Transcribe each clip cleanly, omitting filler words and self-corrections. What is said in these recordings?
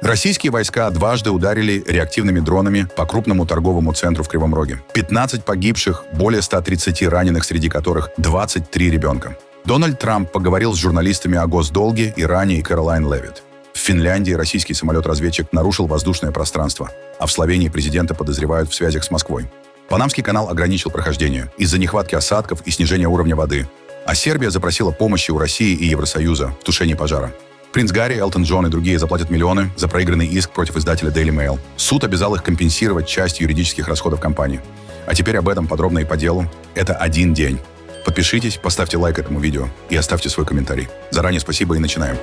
Российские войска дважды ударили реактивными дронами по крупному торговому центру в Кривом Роге. 15 погибших, более 130 раненых, среди которых 23 ребенка. Дональд Трамп поговорил с журналистами о госдолге, Иране и Кэролайн Левитт. В Финляндии российский самолет-разведчик нарушил воздушное пространство, а в Словении президента подозревают в связях с Москвой. Панамский канал ограничил прохождение из-за нехватки осадков и снижения уровня воды, а Сербия запросила помощи у России и Евросоюза в тушении пожара. Принц Гарри, Элтон Джон и другие заплатят миллионы за проигранный иск против издателя Daily Mail. Суд обязал их компенсировать часть юридических расходов компании. А теперь об этом подробно и по делу. Это один день. Подпишитесь, поставьте лайк этому видео и оставьте свой комментарий. Заранее спасибо и начинаем.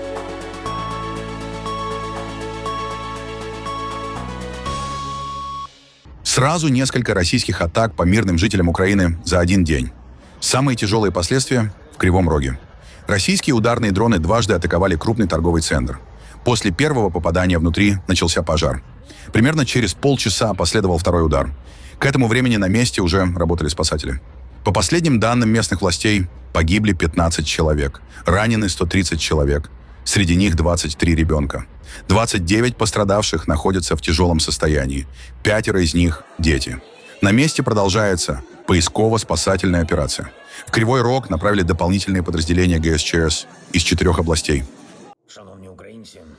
Сразу несколько российских атак по мирным жителям Украины за один день. Самые тяжелые последствия в Кривом Роге. Российские ударные дроны дважды атаковали крупный торговый центр. После первого попадания внутри начался пожар. Примерно через полчаса последовал второй удар. К этому времени на месте уже работали спасатели. По последним данным местных властей, погибли 15 человек, ранены 130 человек. Среди них 23 ребенка. 29 пострадавших находятся в тяжелом состоянии. 5 из них – дети. На месте продолжается поисково-спасательная операция. В Кривой Рог направили дополнительные подразделения ГСЧС из 4 областей.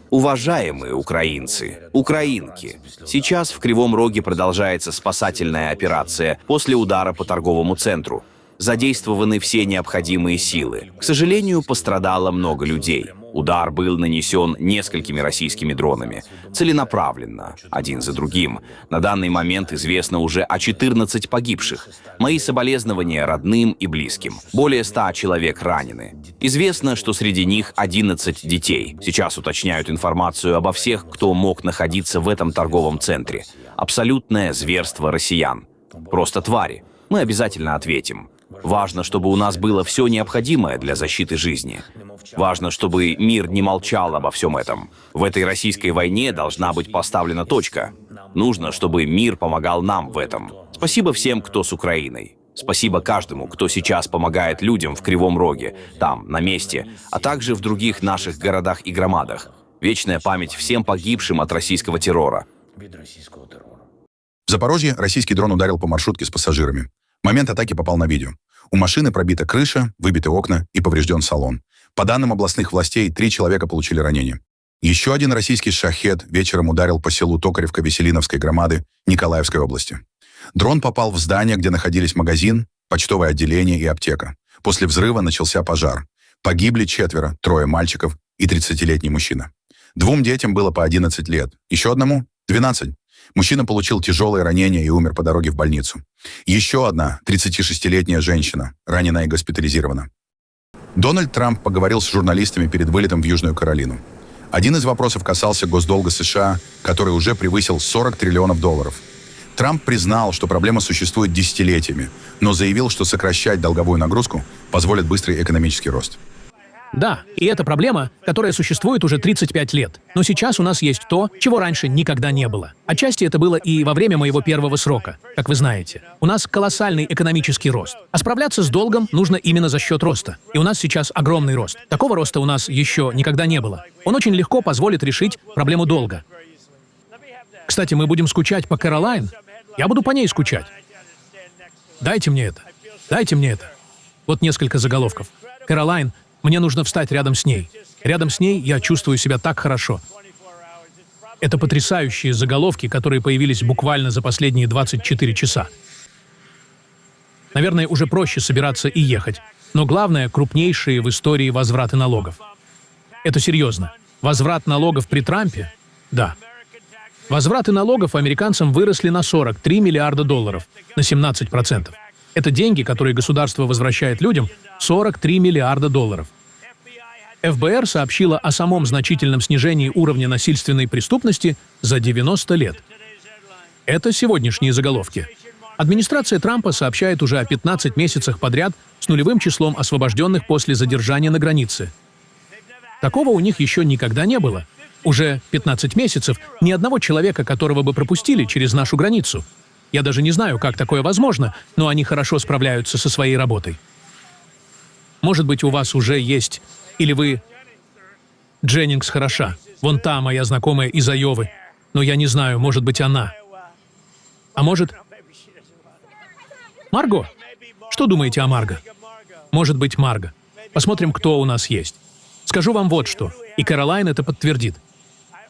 Уважаемые украинцы, украинки, сейчас в Кривом Роге продолжается спасательная операция после удара по торговому центру. Задействованы все необходимые силы. К сожалению, пострадало много людей. Удар был нанесен несколькими российскими дронами. Целенаправленно, один за другим. На данный момент известно уже о 14 погибших. Мои соболезнования родным и близким. Более 100 человек ранены. Известно, что среди них 11 детей. Сейчас уточняют информацию обо всех, кто мог находиться в этом торговом центре. Абсолютное зверство россиян. Просто твари. Мы обязательно ответим. Важно, чтобы у нас было все необходимое для защиты жизни. Важно, чтобы мир не молчал обо всем этом. В этой российской войне должна быть поставлена точка. Нужно, чтобы мир помогал нам в этом. Спасибо всем, кто с Украиной. Спасибо каждому, кто сейчас помогает людям в Кривом Роге, там, на месте, а также в других наших городах и громадах. Вечная память всем погибшим от российского террора. В Запорожье российский дрон ударил по маршрутке с пассажирами. Момент атаки попал на видео. У машины пробита крыша, выбиты окна и поврежден салон. По данным областных властей, 3 человека получили ранения. Еще один российский «Шахед» вечером ударил по селу Токаревка-Веселиновской громады Николаевской области. Дрон попал в здание, где находились магазин, почтовое отделение и аптека. После взрыва начался пожар. Погибли 4, 3 мальчиков и 30-летний мужчина. 2 детям было по 11 лет, еще одному – 12. Мужчина получил тяжелые ранения и умер по дороге в больницу. Еще одна 36-летняя женщина, ранена и госпитализирована. Дональд Трамп поговорил с журналистами перед вылетом в Южную Каролину. Один из вопросов касался госдолга США, который уже превысил $40 триллионов. Трамп признал, что проблема существует десятилетиями, но заявил, что сокращать долговую нагрузку позволит быстрый экономический рост. Да, и это проблема, которая существует уже 35 лет. Но сейчас у нас есть то, чего раньше никогда не было. Отчасти это было и во время моего первого срока, как вы знаете. У нас колоссальный экономический рост. А справляться с долгом нужно именно за счет роста. И у нас сейчас огромный рост. Такого роста у нас еще никогда не было. Он очень легко позволит решить проблему долга. Кстати, мы будем скучать по Кэролайн. Я буду по ней скучать. Дайте мне это. Дайте мне это. Вот несколько заголовков. Кэролайн. Мне нужно встать рядом с ней. Рядом с ней я чувствую себя так хорошо. Это потрясающие заголовки, которые появились буквально за последние 24 часа. Наверное, уже проще собираться и ехать. Но главное, крупнейшие в истории возвраты налогов. Это серьезно. Возврат налогов при Трампе? Да. Возвраты налогов американцам выросли на $43 миллиарда, на 17%. Это деньги, которые государство возвращает людям, $43 миллиарда. ФБР сообщила о самом значительном снижении уровня насильственной преступности за 90 лет. Это сегодняшние заголовки. Администрация Трампа сообщает уже о 15 месяцах подряд с нулевым числом освобожденных после задержания на границе. Такого у них еще никогда не было. Уже 15 месяцев ни одного человека, которого бы пропустили через нашу границу. Я даже не знаю, как такое возможно, но они хорошо справляются со своей работой. Может быть, у вас уже есть... Или вы... Дженнингс хороша. Вон та моя знакомая из Айовы. Но я не знаю, может быть, она. А может... Марго? Что думаете о Марго? Может быть, Марго. Посмотрим, кто у нас есть. Скажу вам вот что, и Кэролайн это подтвердит.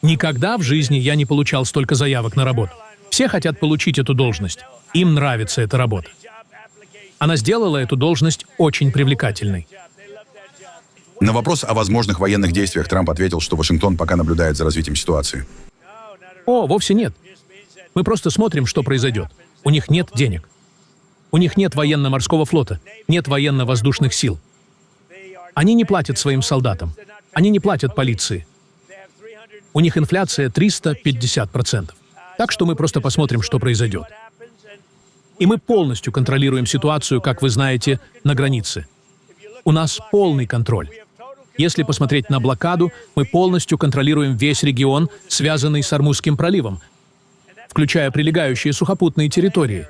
Никогда в жизни я не получал столько заявок на работу. Все хотят получить эту должность. Им нравится эта работа. Она сделала эту должность очень привлекательной. На вопрос о возможных военных действиях Трамп ответил, что Вашингтон пока наблюдает за развитием ситуации. О, вовсе нет. Мы просто смотрим, что произойдет. У них нет денег. У них нет военно-морского флота, нет военно-воздушных сил. Они не платят своим солдатам. Они не платят полиции. У них инфляция 350%. Так что мы просто посмотрим, что произойдет. И мы полностью контролируем ситуацию, как вы знаете, на границе. У нас полный контроль. Если посмотреть на блокаду, мы полностью контролируем весь регион, связанный с Ормузским проливом, включая прилегающие сухопутные территории.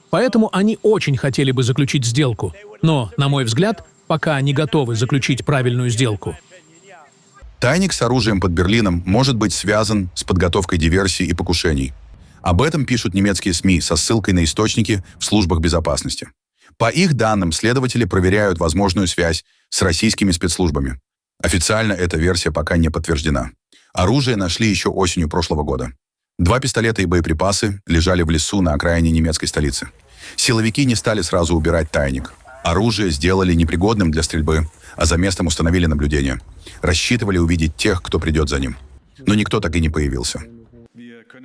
Поэтому они очень хотели бы заключить сделку, но, на мой взгляд, пока не готовы заключить правильную сделку. Тайник с оружием под Берлином может быть связан с подготовкой диверсий и покушений. Об этом пишут немецкие СМИ со ссылкой на источники в службах безопасности. По их данным, следователи проверяют возможную связь с российскими спецслужбами. Официально эта версия пока не подтверждена. Оружие нашли еще осенью прошлого года. 2 пистолета и боеприпасы лежали в лесу на окраине немецкой столицы. Силовики не стали сразу убирать тайник. Оружие сделали непригодным для стрельбы, а за местом установили наблюдение. Рассчитывали увидеть тех, кто придет за ним. Но никто так и не появился.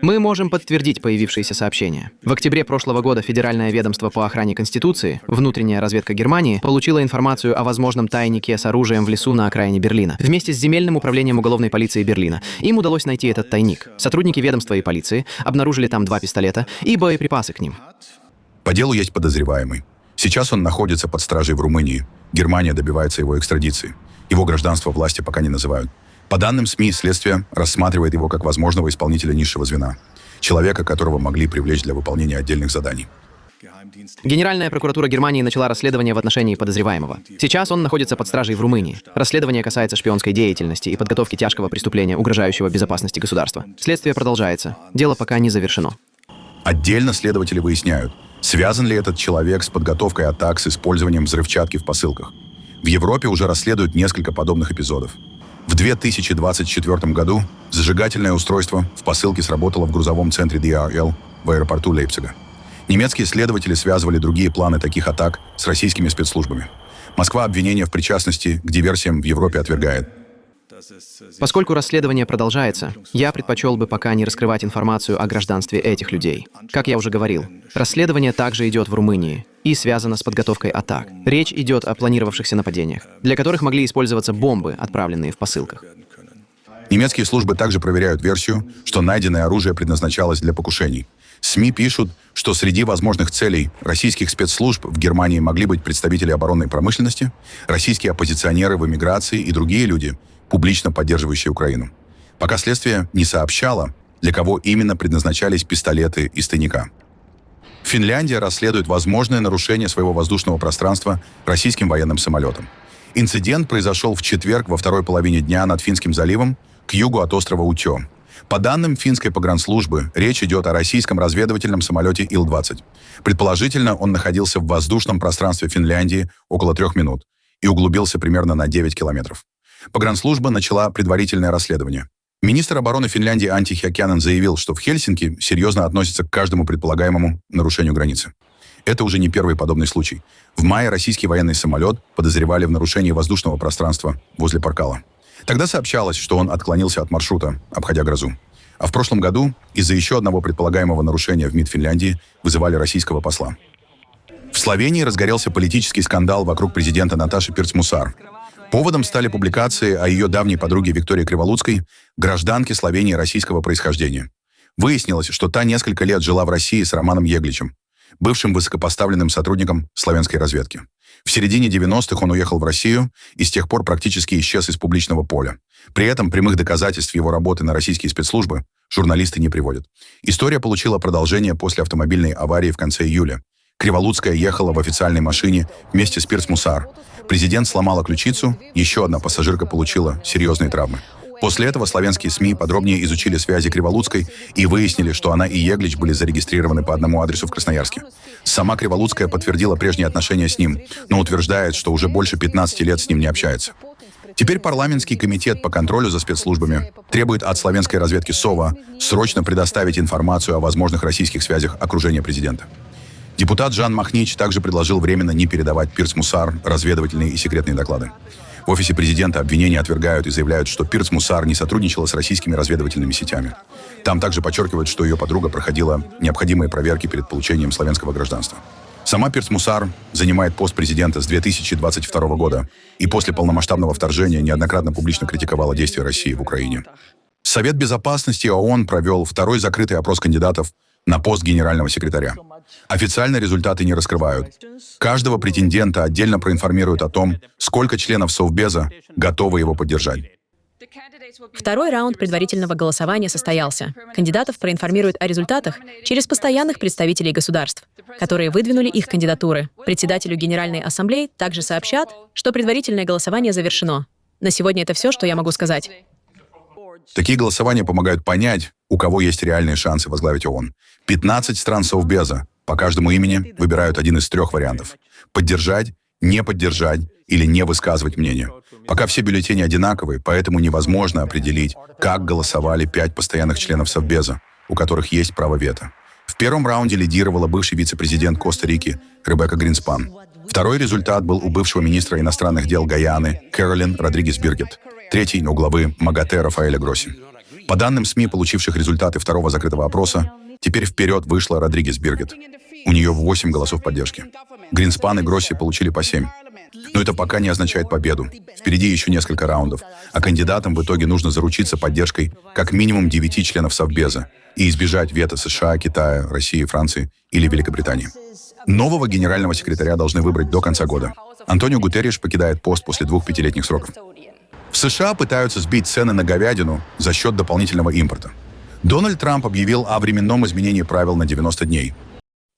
Мы можем подтвердить появившиеся сообщения. В октябре прошлого года Федеральное ведомство по охране Конституции, внутренняя разведка Германии, получила информацию о возможном тайнике с оружием в лесу на окраине Берлина. Вместе с земельным управлением уголовной полиции Берлина им удалось найти этот тайник. Сотрудники ведомства и полиции обнаружили там 2 пистолета и боеприпасы к ним. По делу есть подозреваемый. Сейчас он находится под стражей в Румынии. Германия добивается его экстрадиции. Его гражданство власти пока не называют. По данным СМИ, следствие рассматривает его как возможного исполнителя низшего звена. Человека, которого могли привлечь для выполнения отдельных заданий. Генеральная прокуратура Германии начала расследование в отношении подозреваемого. Сейчас он находится под стражей в Румынии. Расследование касается шпионской деятельности и подготовки тяжкого преступления, угрожающего безопасности государства. Следствие продолжается. Дело пока не завершено. Отдельно следователи выясняют, связан ли этот человек с подготовкой атак с использованием взрывчатки в посылках. В Европе уже расследуют несколько подобных эпизодов. В 2024 году зажигательное устройство в посылке сработало в грузовом центре DRL в аэропорту Лейпцига. Немецкие следователи связывали другие планы таких атак с российскими спецслужбами. Москва обвинения в причастности к диверсиям в Европе отвергает. Поскольку расследование продолжается, я предпочел бы пока не раскрывать информацию о гражданстве этих людей. Как я уже говорил, расследование также идет в Румынии и связано с подготовкой атак. Речь идет о планировавшихся нападениях, для которых могли использоваться бомбы, отправленные в посылках. Немецкие службы также проверяют версию, что найденное оружие предназначалось для покушений. СМИ пишут, что среди возможных целей российских спецслужб в Германии могли быть представители оборонной промышленности, российские оппозиционеры в эмиграции и другие люди, публично поддерживающие Украину. Пока следствие не сообщало, для кого именно предназначались пистолеты из тайника. Финляндия расследует возможное нарушение своего воздушного пространства российским военным самолетом. Инцидент произошел в четверг во второй половине дня над Финским заливом к югу от острова Утё. По данным финской погранслужбы, речь идет о российском разведывательном самолете Ил-20. Предположительно, он находился в воздушном пространстве Финляндии около 3 минут и углубился примерно на 9 километров. Погранслужба начала предварительное расследование. Министр обороны Финляндии Анtti Häkkänen заявил, что в Хельсинки серьезно относятся к каждому предполагаемому нарушению границы. Это уже не первый подобный случай. В мае российский военный самолет подозревали в нарушении воздушного пространства возле Паркала. Тогда сообщалось, что он отклонился от маршрута, обходя грозу. А в прошлом году из-за еще одного предполагаемого нарушения в МИД Финляндии вызывали российского посла. В Словении разгорелся политический скандал вокруг президента Наташи Пирц-Мусар. Поводом стали публикации о ее давней подруге Виктории Криволуцкой, гражданке Словении российского происхождения. Выяснилось, что та несколько лет жила в России с Романом Егличем, бывшим высокопоставленным сотрудником славянской разведки. В середине 90-х он уехал в Россию и с тех пор практически исчез из публичного поля. При этом прямых доказательств его работы на российские спецслужбы журналисты не приводят. История получила продолжение после автомобильной аварии в конце июля. Криволуцкая ехала в официальной машине вместе с Пирц-Мусар. Президент сломала ключицу, еще одна пассажирка получила серьезные травмы. После этого славянские СМИ подробнее изучили связи Криволуцкой и выяснили, что она и Еглич были зарегистрированы по одному адресу в Красноярске. Сама Криволуцкая подтвердила прежние отношения с ним, но утверждает, что уже больше 15 лет с ним не общается. Теперь парламентский комитет по контролю за спецслужбами требует от славянской разведки СОВА срочно предоставить информацию о возможных российских связях окружения президента. Депутат Жан Махнич также предложил временно не передавать Пирс Мусар разведывательные и секретные доклады. В офисе президента обвинения отвергают и заявляют, что Пирс Мусар не сотрудничала с российскими разведывательными сетями. Там также подчеркивают, что ее подруга проходила необходимые проверки перед получением славянского гражданства. Сама Пирс Мусар занимает пост президента с 2022 года и после полномасштабного вторжения неоднократно публично критиковала действия России в Украине. Совет безопасности ООН провел второй закрытый опрос кандидатов на пост генерального секретаря. Официально результаты не раскрывают. Каждого претендента отдельно проинформируют о том, сколько членов Совбеза готовы его поддержать. Второй раунд предварительного голосования состоялся. Кандидатов проинформируют о результатах через постоянных представителей государств, которые выдвинули их кандидатуры. Председателю Генеральной Ассамблеи также сообщат, что предварительное голосование завершено. На сегодня это все, что я могу сказать. Такие голосования помогают понять, у кого есть реальные шансы возглавить ООН. 15 стран Совбеза по каждому имени выбирают один из 3 вариантов. Поддержать, не поддержать или не высказывать мнение. Пока все бюллетени одинаковые, поэтому невозможно определить, как голосовали 5 постоянных членов Совбеза, у которых есть право вето. В первом раунде лидировала бывший вице-президент Коста-Рики Ребекка Гринспан. Второй результат был у бывшего министра иностранных дел Гайаны Кэролин Родригес Биргет. Третий — у главы МАГАТЭ Рафаэля Гросси. По данным СМИ, получивших результаты второго закрытого опроса, теперь вперед вышла Родригес Биргет. У нее 8 голосов поддержки. Гринспан и Гросси получили по 7. Но это пока не означает победу. Впереди еще несколько раундов, а кандидатам в итоге нужно заручиться поддержкой как минимум 9 членов Совбеза и избежать вето США, Китая, России, Франции или Великобритании. Нового генерального секретаря должны выбрать до конца года. Антонио Гутерриш покидает пост после 2 пятилетних сроков. В США пытаются сбить цены на говядину за счет дополнительного импорта. Дональд Трамп объявил о временном изменении правил на 90 дней.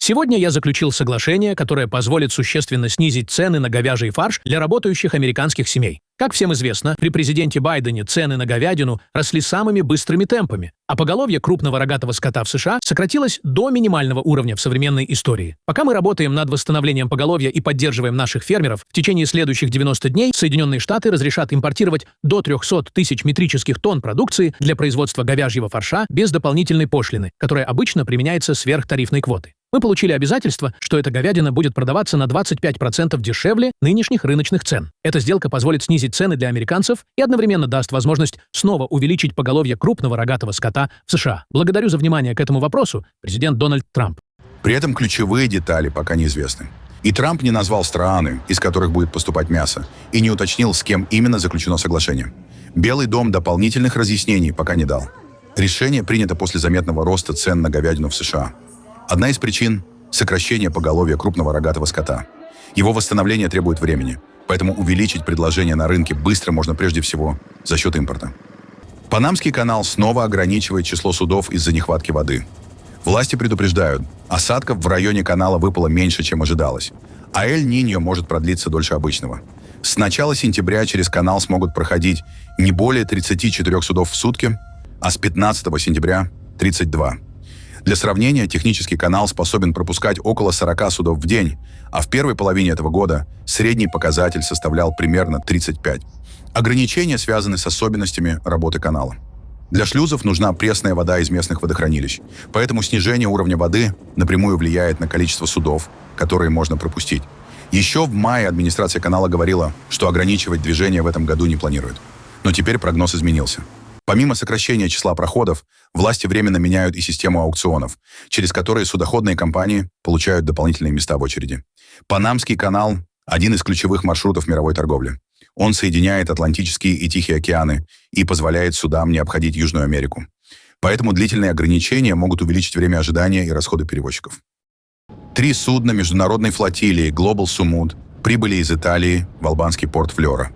Сегодня я заключил соглашение, которое позволит существенно снизить цены на говяжий фарш для работающих американских семей. Как всем известно, при президенте Байдене цены на говядину росли самыми быстрыми темпами, а поголовье крупного рогатого скота в США сократилось до минимального уровня в современной истории. Пока мы работаем над восстановлением поголовья и поддерживаем наших фермеров, в течение следующих 90 дней Соединенные Штаты разрешат импортировать до 300 тысяч метрических тонн продукции для производства говяжьего фарша без дополнительной пошлины, которая обычно применяется сверх тарифной квоты. Мы получили обязательство, что эта говядина будет продаваться на 25% дешевле нынешних рыночных цен. Эта сделка позволит снизить цены для американцев и одновременно даст возможность снова увеличить поголовье крупного рогатого скота в США. Благодарю за внимание к этому вопросу, президент Дональд Трамп. При этом ключевые детали пока неизвестны. И Трамп не назвал страны, из которых будет поступать мясо, и не уточнил, с кем именно заключено соглашение. Белый дом дополнительных разъяснений пока не дал. Решение принято после заметного роста цен на говядину в США. Одна из причин – сокращение поголовья крупного рогатого скота. Его восстановление требует времени, поэтому увеличить предложение на рынке быстро можно прежде всего за счет импорта. Панамский канал снова ограничивает число судов из-за нехватки воды. Власти предупреждают, осадков в районе канала выпало меньше, чем ожидалось, а Эль-Ниньо может продлиться дольше обычного. С начала сентября через канал смогут проходить не более 34 судов в сутки, а с 15 сентября – 32. Для сравнения, технический канал способен пропускать около 40 судов в день, а в первой половине этого года средний показатель составлял примерно 35. Ограничения связаны с особенностями работы канала. Для шлюзов нужна пресная вода из местных водохранилищ, поэтому снижение уровня воды напрямую влияет на количество судов, которые можно пропустить. Еще в мае администрация канала говорила, что ограничивать движение в этом году не планирует. Но теперь прогноз изменился. Помимо сокращения числа проходов, власти временно меняют и систему аукционов, через которые судоходные компании получают дополнительные места в очереди. Панамский канал – один из ключевых маршрутов мировой торговли. Он соединяет Атлантические и Тихие океаны и позволяет судам не обходить Южную Америку. Поэтому длительные ограничения могут увеличить время ожидания и расходы перевозчиков. 3 судна международной флотилии Global Sumud прибыли из Италии в албанский порт Флёра.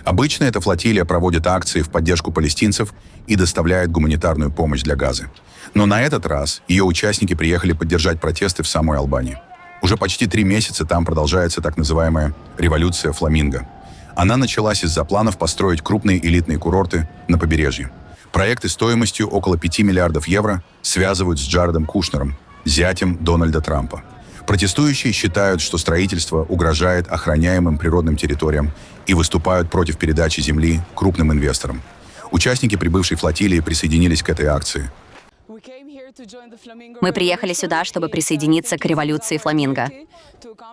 Обычно эта флотилия проводит акции в поддержку палестинцев и доставляет гуманитарную помощь для Газы. Но на этот раз ее участники приехали поддержать протесты в самой Албании. Уже почти 3 месяца там продолжается так называемая «революция фламинго». Она началась из-за планов построить крупные элитные курорты на побережье. Проекты стоимостью около 5 миллиардов евро связывают с Джаредом Кушнером, зятем Дональда Трампа. Протестующие считают, что строительство угрожает охраняемым природным территориям и выступают против передачи земли крупным инвесторам. Участники прибывшей флотилии присоединились к этой акции. Мы приехали сюда, чтобы присоединиться к революции фламинго.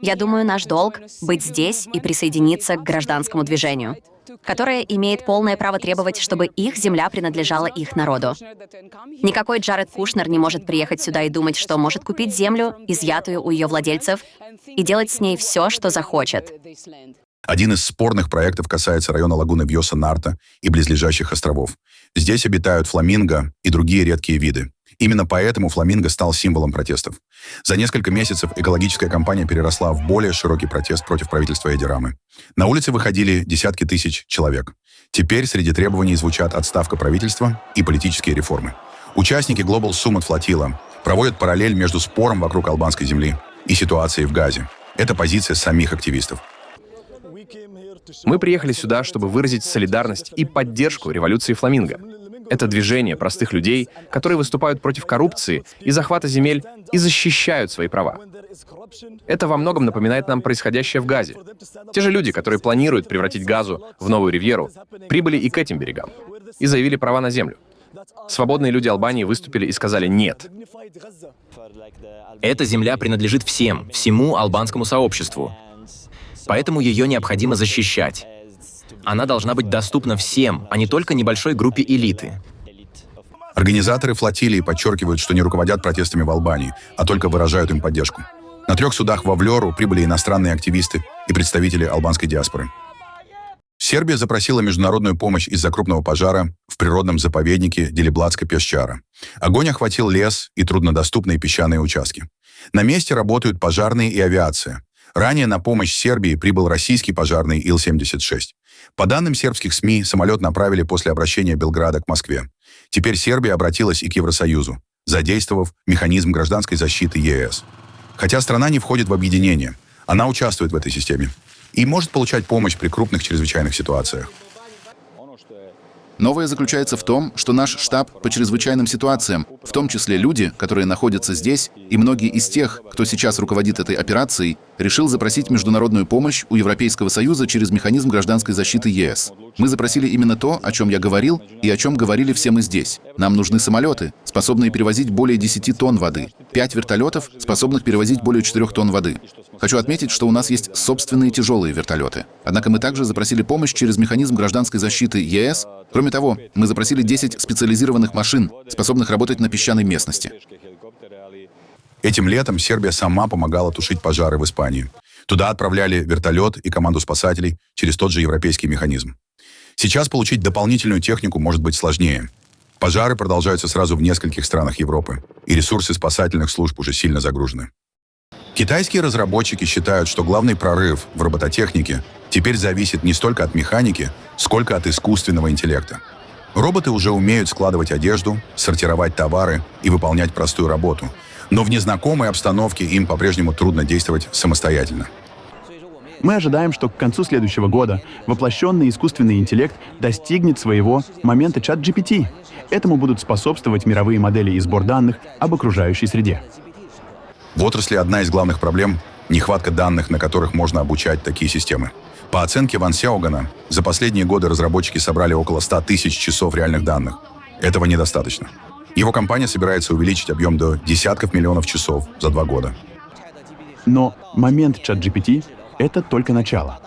Я думаю, наш долг — быть здесь и присоединиться к гражданскому движению, которое имеет полное право требовать, чтобы их земля принадлежала их народу. Никакой Джаред Кушнер не может приехать сюда и думать, что может купить землю, изъятую у ее владельцев, и делать с ней все, что захочет. Один из спорных проектов касается района лагуны Вьоса-Нарта и близлежащих островов. Здесь обитают фламинго и другие редкие виды. Именно поэтому фламинго стал символом протестов. За несколько месяцев экологическая кампания переросла в более широкий протест против правительства Эдди Рамы. На улицы выходили десятки тысяч человек. Теперь среди требований звучат отставка правительства и политические реформы. Участники Global Summit Flotilla проводят параллель между спором вокруг албанской земли и ситуацией в Газе. Это позиция самих активистов. Мы приехали сюда, чтобы выразить солидарность и поддержку революции фламинго. Это движение простых людей, которые выступают против коррупции и захвата земель и защищают свои права. Это во многом напоминает нам происходящее в Газе. Те же люди, которые планируют превратить Газу в новую ривьеру, прибыли и к этим берегам и заявили права на землю. Свободные люди Албании выступили и сказали «нет». Эта земля принадлежит всем, всему албанскому сообществу. Поэтому ее необходимо защищать. Она должна быть доступна всем, а не только небольшой группе элиты. Организаторы флотилии подчеркивают, что не руководят протестами в Албании, а только выражают им поддержку. На 3 судах во Влёру прибыли иностранные активисты и представители албанской диаспоры. Сербия запросила международную помощь из-за крупного пожара в природном заповеднике Делибладска-Песчара. Огонь охватил лес и труднодоступные песчаные участки. На месте работают пожарные и авиация. Ранее на помощь Сербии прибыл российский пожарный Ил-76. По данным сербских СМИ, самолет направили после обращения Белграда к Москве. Теперь Сербия обратилась и к Евросоюзу, задействовав механизм гражданской защиты ЕС. Хотя страна не входит в объединение, она участвует в этой системе и может получать помощь при крупных чрезвычайных ситуациях. Новое заключается в том, что наш штаб по чрезвычайным ситуациям, в том числе люди, которые находятся здесь, и многие из тех, кто сейчас руководит этой операцией, решил запросить международную помощь у Европейского Союза через механизм гражданской защиты ЕС. Мы запросили именно то, о чем я говорил, и о чем говорили все мы здесь. Нам нужны самолеты, способные перевозить более 10 тонн воды, 5 вертолетов, способных перевозить более 4 тонн воды. Хочу отметить, что у нас есть собственные тяжелые вертолеты. Однако мы также запросили помощь через механизм гражданской защиты ЕС. Кроме того, мы запросили 10 специализированных машин, способных работать на песчаной местности. Этим летом Сербия сама помогала тушить пожары в Испании. Туда отправляли вертолет и команду спасателей через тот же европейский механизм. Сейчас получить дополнительную технику может быть сложнее. Пожары продолжаются сразу в нескольких странах Европы, и ресурсы спасательных служб уже сильно загружены. Китайские разработчики считают, что главный прорыв в робототехнике теперь зависит не столько от механики, сколько от искусственного интеллекта. Роботы уже умеют складывать одежду, сортировать товары и выполнять простую работу. Но в незнакомой обстановке им по-прежнему трудно действовать самостоятельно. Мы ожидаем, что к концу следующего года воплощенный искусственный интеллект достигнет своего момента ChatGPT. Этому будут способствовать мировые модели и сбор данных об окружающей среде. В отрасли одна из главных проблем – нехватка данных, на которых можно обучать такие системы. По оценке Ван Сяогана, за последние годы разработчики собрали около 100 тысяч часов реальных данных. Этого недостаточно. Его компания собирается увеличить объем до десятков миллионов часов за 2 года. Но момент ChatGPT — это только начало.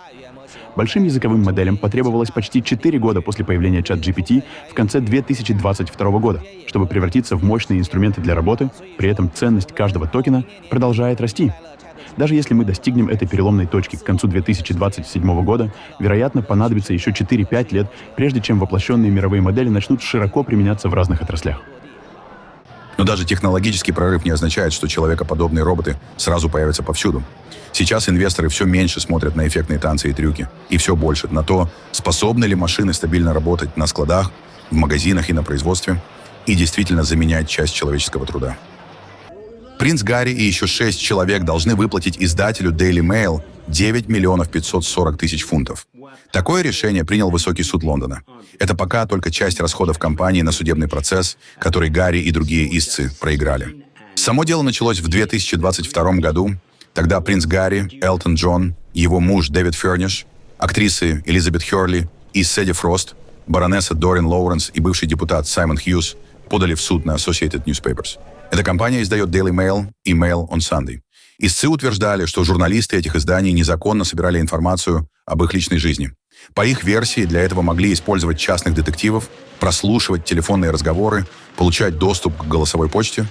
Большим языковым моделям потребовалось почти 4 года после появления ChatGPT в конце 2022 года, чтобы превратиться в мощные инструменты для работы, при этом ценность каждого токена продолжает расти. Даже если мы достигнем этой переломной точки к концу 2027 года, вероятно, понадобится еще 4-5 лет, прежде чем воплощенные мировые модели начнут широко применяться в разных отраслях. Но даже технологический прорыв не означает, что человекоподобные роботы сразу появятся повсюду. Сейчас инвесторы все меньше смотрят на эффектные танцы и трюки, и все больше на то, способны ли машины стабильно работать на складах, в магазинах и на производстве, и действительно заменять часть человеческого труда. Принц Гарри и еще 6 человек должны выплатить издателю Daily Mail 9 миллионов 540 тысяч фунтов. Такое решение принял Высокий суд Лондона. Это пока только часть расходов компании на судебный процесс, который Гарри и другие истцы проиграли. Само дело началось в 2022 году. Тогда принц Гарри, Элтон Джон, его муж Дэвид Ферниш, актрисы Элизабет Хёрли и Сэдди Фрост, баронесса Дорин Лоуренс и бывший депутат Саймон Хьюз подали в суд на Associated Newspapers. Эта компания издает Daily Mail и Mail on Sunday. Истцы утверждали, что журналисты этих изданий незаконно собирали информацию об их личной жизни. По их версии, для этого могли использовать частных детективов, прослушивать телефонные разговоры, получать доступ к голосовой почте,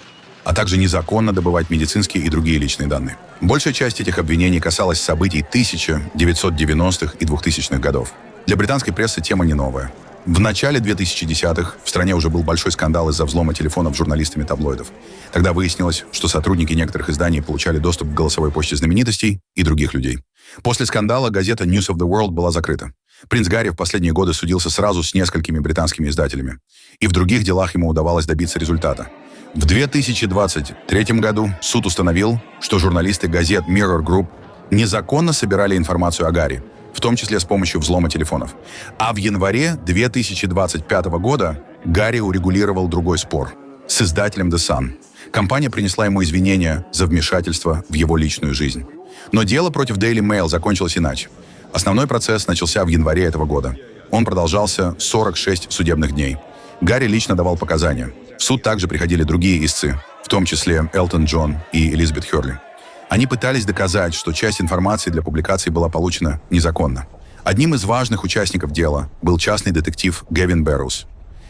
а также незаконно добывать медицинские и другие личные данные. Большая часть этих обвинений касалась событий 1990-х и 2000-х годов. Для британской прессы тема не новая. В начале 2010-х в стране уже был большой скандал из-за взлома телефонов журналистами таблоидов. Тогда выяснилось, что сотрудники некоторых изданий получали доступ к голосовой почте знаменитостей и других людей. После скандала газета News of the World была закрыта. Принц Гарри в последние годы судился сразу с несколькими британскими издателями. И в других делах ему удавалось добиться результата. В 2023 году суд установил, что журналисты газет Mirror Group незаконно собирали информацию о Гарри, в том числе с помощью взлома телефонов. А в январе 2025 года Гарри урегулировал другой спор с издателем The Sun. Компания принесла ему извинения за вмешательство в его личную жизнь. Но дело против Daily Mail закончилось иначе. Основной процесс начался в январе этого года. Он продолжался 46 судебных дней. Гарри лично давал показания. В суд также приходили другие истцы, в том числе Элтон Джон и Элизабет Хёрли. Они пытались доказать, что часть информации для публикации была получена незаконно. Одним из важных участников дела был частный детектив Гэвин Бэрроуз.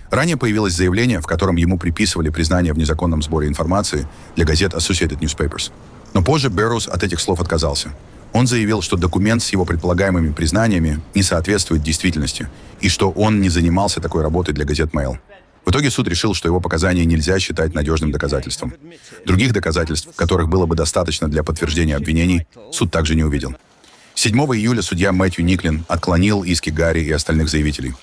Ранее появилось заявление, в котором ему приписывали признание в незаконном сборе информации для газет Associated Newspapers. Но позже Бэрроуз от этих слов отказался. Он заявил, что документ с его предполагаемыми признаниями не соответствует действительности и что он не занимался такой работой для газет Mail. В итоге суд решил, что его показания нельзя считать надежным доказательством. Других доказательств, которых было бы достаточно для подтверждения обвинений, суд также не увидел. 7 июля судья Мэтью Никлин отклонил иски Гарри и остальных заявителей.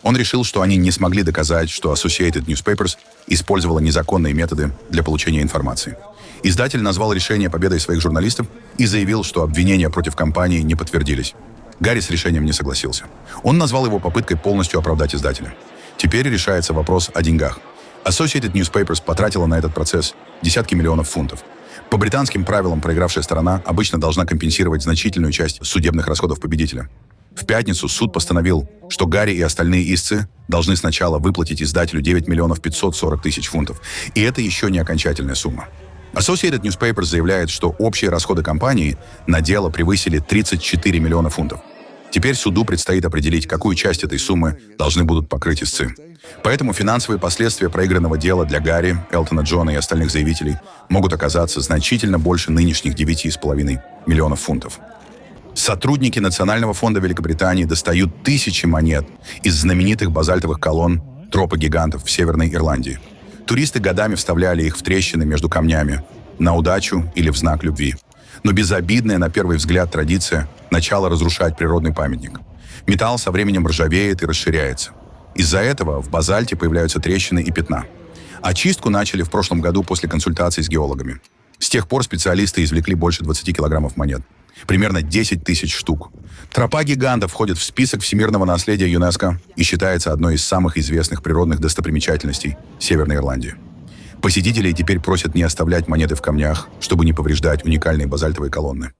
Он решил, что они не смогли доказать, что Associated Newspapers использовала незаконные методы для получения информации. Издатель назвал решение победой своих журналистов и заявил, что обвинения против компании не подтвердились. Гарри с решением не согласился. Он назвал его попыткой полностью оправдать издателя. Теперь решается вопрос о деньгах. Associated Newspapers потратила на этот процесс десятки миллионов фунтов. По британским правилам проигравшая сторона обычно должна компенсировать значительную часть судебных расходов победителя. В пятницу суд постановил, что Гарри и остальные истцы должны сначала выплатить издателю 9 миллионов 540 тысяч фунтов. И это еще не окончательная сумма. Associated Newspapers заявляет, что общие расходы компании на дело превысили 34 миллиона фунтов. Теперь суду предстоит определить, какую часть этой суммы должны будут покрыть истцы. Поэтому финансовые последствия проигранного дела для Гарри, Элтона Джона и остальных заявителей могут оказаться значительно больше нынешних 9,5 миллионов фунтов. Сотрудники Национального фонда Великобритании достают тысячи монет из знаменитых базальтовых колонн Тропы гигантов в Северной Ирландии. Туристы годами вставляли их в трещины между камнями, на удачу или в знак любви. Но безобидная, на первый взгляд, традиция начала разрушать природный памятник. Металл со временем ржавеет и расширяется. Из-за этого в базальте появляются трещины и пятна. Очистку начали в прошлом году после консультаций с геологами. С тех пор специалисты извлекли больше 20 килограммов монет. Примерно 10 тысяч штук. Тропа гигантов входит в список всемирного наследия ЮНЕСКО и считается одной из самых известных природных достопримечательностей Северной Ирландии. Посетителей теперь просят не оставлять монеты в камнях, чтобы не повреждать уникальные базальтовые колонны.